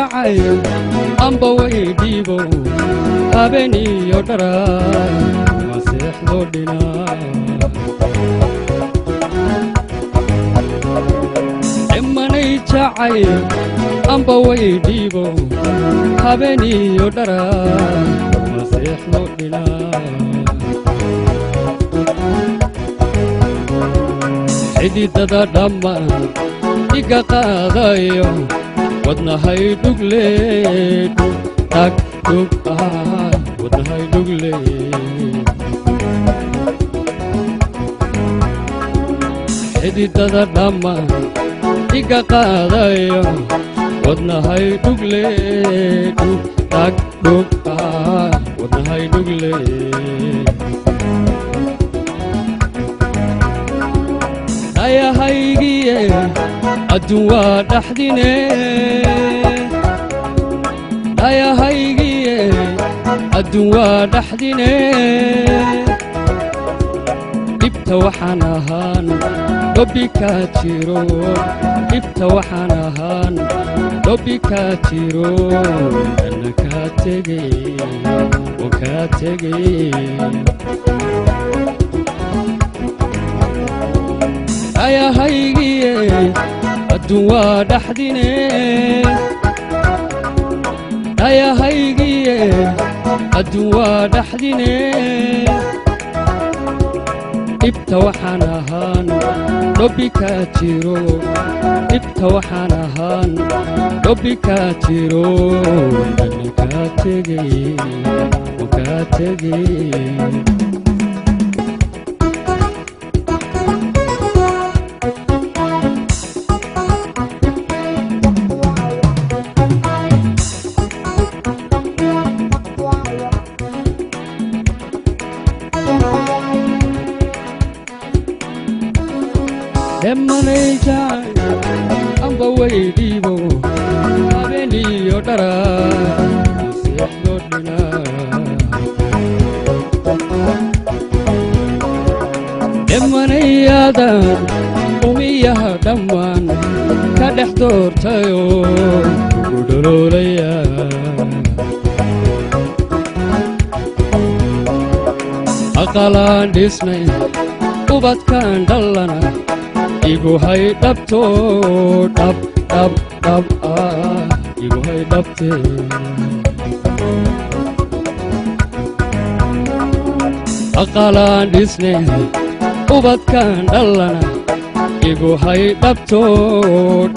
jacayl amba weydiibo habeeniyo dharaa ma seexdo dhinaa emanay jacayl amba weydiibo habeeniyo dharaa ma seexdo dhinaa xididada dhammaan iga qaadayo wadnahay dhugleedhu tag dhug wadnahay dhugleed xididada dhammaan iga qaadayo wadnahay dhugleedhu tag dhug wadnahay dhugleed ayahaygiye adduun waa dhaxdine ayahaygiye adduun waa dhaxdine dhibta waxaan ahaan dhobi kaa jiro dhibta waxaan ahaan dhobi kaa jiro dana kaa tegey oo kaa tegey ayahaygiye adduun waa dhaxdine ayahaygiye adduun waa dhaxdine dhibta waxaan ahaan dhobi kaa jiro dhibta waxaan ahaan dhobi kaa jiro dana kaa tegey oo kaa tegey emanay jacayl amba weydiibo habeeniyo dharaa ma seexdo dhinaa emanayaadan umiyaha dhammaan ka dhex doortayoo ugu dholoolaya aqalaan dhisnay ubadkaan dhallana igu hay dhabto dhab dhab dhab igu hay dhabte aqalaan dhisne ubadkaan dhallana igu hay dhabto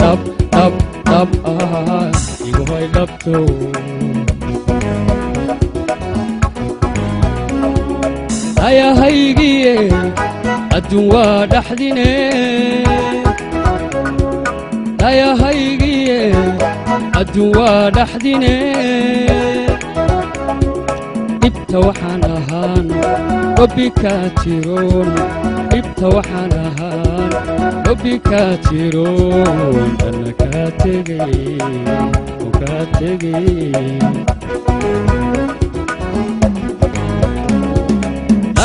dhab dhab dhab igu hay dhabto ayahaygiye adduun waa dhaxdine ayahaygiye adduun waa dhaxdine dhibta waxaan ahaan dhobi kaa jiroon dhibta waxaan ahaan dhobi kaa jiroon dana kaa tegey oo kaa tegey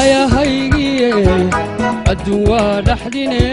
ayahaygiye adduun waa dhaxdine